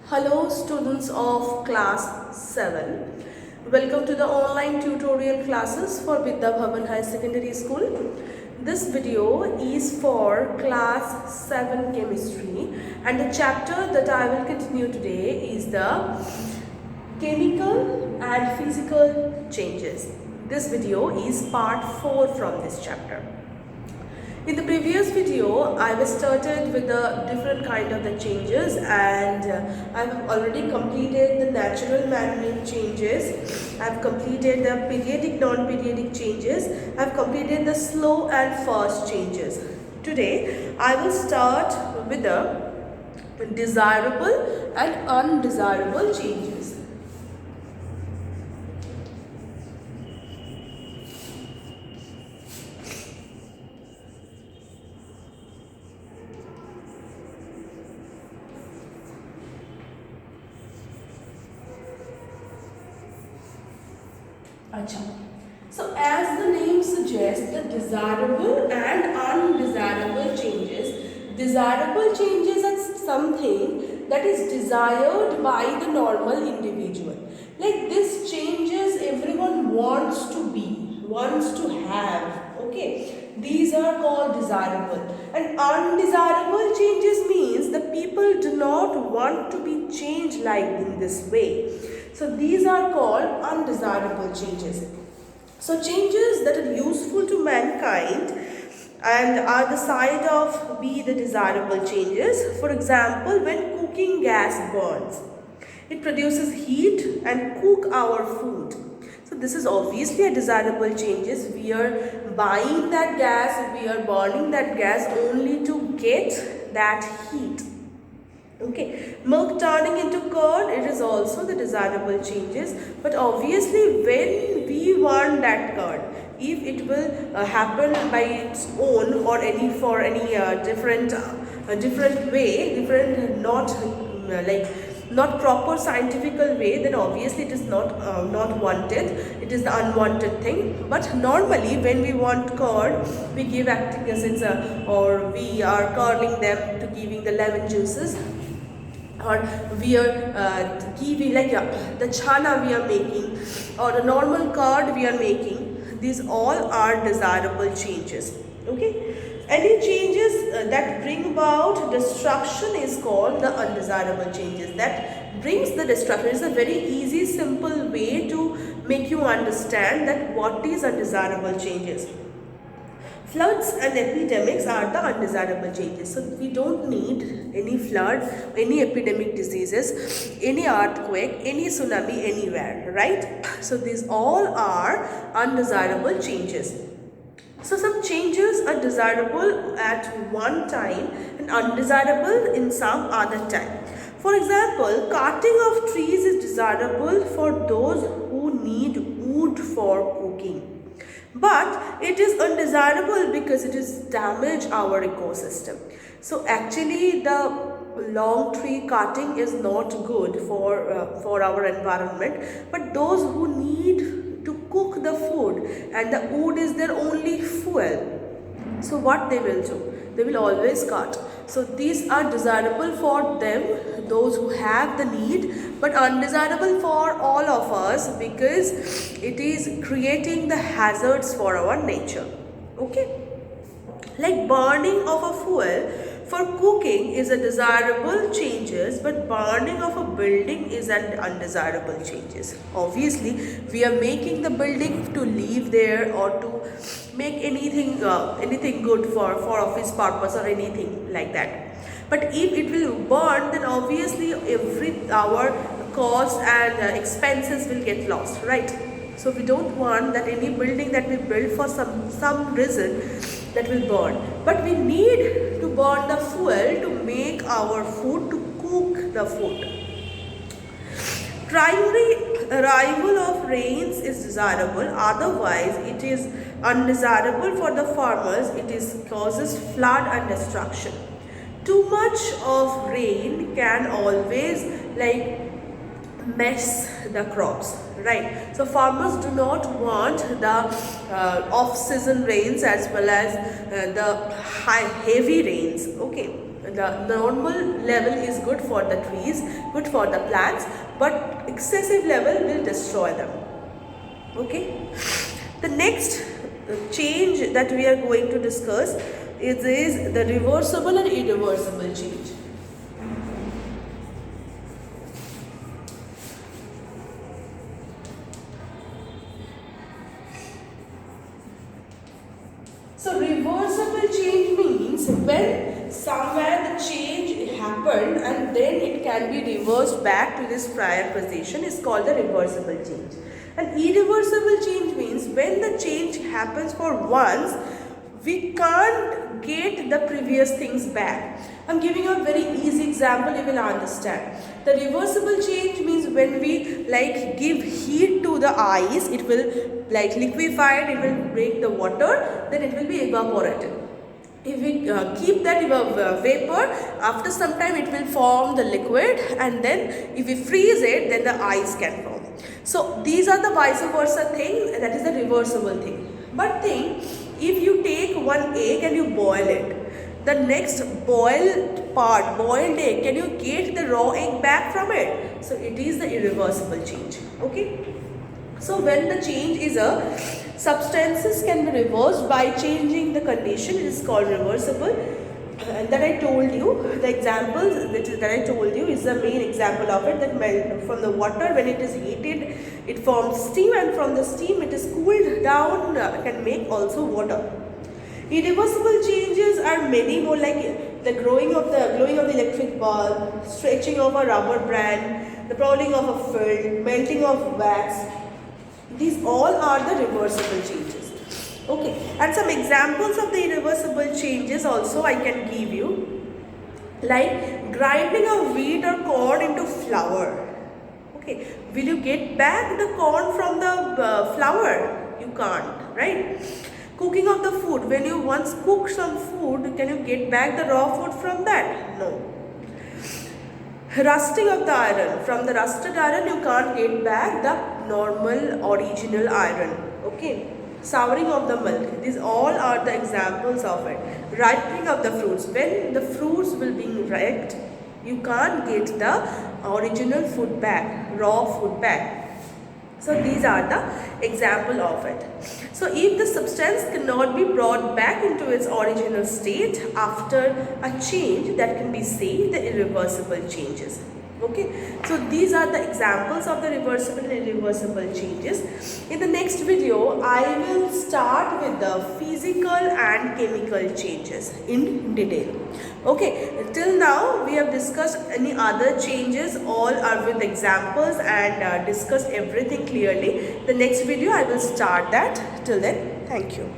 Hello students of class 7. Welcome to the online tutorial classes for Vidya Bhavan High Secondary School. This video is for class 7 chemistry and the chapter that I will continue today is the chemical and physical changes. This video is part 4 from this chapter. In the previous video, I was started with the different kind of the changes and I have already completed the natural man-made changes. I have completed the periodic non-periodic changes. I have completed the slow and fast changes. Today, I will start with the desirable and undesirable changes. So as the name suggests, the desirable and undesirable changes. Desirable changes are something that is desired by the normal individual. Like this changes everyone wants to be, wants to have. Okay, these are called desirable. And undesirable changes means the people do not want to be changed like in this way. So these are called undesirable changes. So changes that are useful to mankind and are the side of be the desirable changes. For example, when cooking gas burns, it produces heat and cook our food. So this is obviously a desirable changes. We are buying that gas, we are burning that gas only to get that heat. Okay, milk turning into curd, it is also the desirable changes, but obviously when we want that curd, if it will happen by its own or any different way, different not proper scientific way, then obviously it is not wanted, it is the unwanted thing. But normally when we want curd, we give lactic acids or we are curdling them to giving the lemon juices, or we are giving like the chana we are making or the normal curd we are making. These all are desirable changes. Okay, any changes that bring about destruction is called the undesirable changes. That brings the destruction. It's a very easy simple way to make you understand that what is undesirable changes. Floods and epidemics are the undesirable changes. So we don't need any flood, any epidemic diseases, any earthquake, any tsunami anywhere, right? So these all are undesirable changes. So some changes are desirable at one time and undesirable in some other time. For example, cutting of trees is desirable for those who need wood for cooking. But it is undesirable because it is damage our ecosystem. So actually the long tree cutting is not good for our environment. But those who need to cook the food and the wood is their only fuel, so what they will do? They will always cut. So these are desirable for them, those who have the need, but undesirable for all of us because it is creating the hazards for our nature. Okay, like burning of a fuel for cooking is a desirable changes, but burning of a building is an undesirable changes. Obviously we are making the building to live there or to make anything good for office purpose or anything like that. But if it will burn, then obviously our cost and expenses will get lost, right? So we don't want that any building that we build for some reason that will burn. But we need to burn the fuel to make our food, to cook the food. Primary arrival of rains is desirable, otherwise it is undesirable for the farmers. It causes flood and destruction. Too much of rain can always mess the crops, right? So farmers do not want the off-season rains as well as the heavy rains. Okay, the normal level is good for the trees, good for the plants, but excessive level will destroy them. Okay. The next change that we are going to discuss is the reversible and irreversible change. So reversible change means when somewhere the change happened and then it can be reversed back to this prior position is called the reversible change. And irreversible change means when the change happens for once, we can't get the previous things back. I'm giving you a very easy example, you will understand. The reversible change means when we like give heat to the ice, it will like liquefy it, it will break the water, then it will be evaporated. If we keep that vapor, after some time it will form the liquid, and then if we freeze it, then the ice can form. So these are the vice versa thing, that is the reversible thing. But think, if you take one egg and you boil it, the next boiled egg, can you get the raw egg back from it? So it is the irreversible change. Okay. So when the change is substances can be reversed by changing the condition, it is called reversible. And that I told you, the examples that I told you is the main example of it, that from the water, when it is heated, it forms steam, and from the steam it is cooled down, can make also water. Irreversible changes are many more, like the glowing of the electric bulb, stretching of a rubber band, the browning of a film, melting of wax. These all are the reversible changes. Okay, and some examples of the irreversible changes also I can give you, like grinding of wheat or corn into flour. Okay, will you get back the corn from the flour? You can't, right? Cooking of the food, when you once cook some food, can you get back the raw food from that? No. Rusting of the iron, from the rusted iron you can't get back the normal original iron. Okay. Souring of the milk, these all are the examples of it. Ripening of the fruits, when the fruits will be ripe, you can't get the original food back, raw food back. So these are the example of it. So if the substance cannot be brought back into its original state after a change, that can be said the irreversible changes. Okay, so these are the examples of the reversible and irreversible changes. In the next video, I will start with the physical and chemical changes in detail. Okay, till now we have discussed any other changes, all are with examples, and discussed everything clearly. The next video I will start that. Till then, thank you.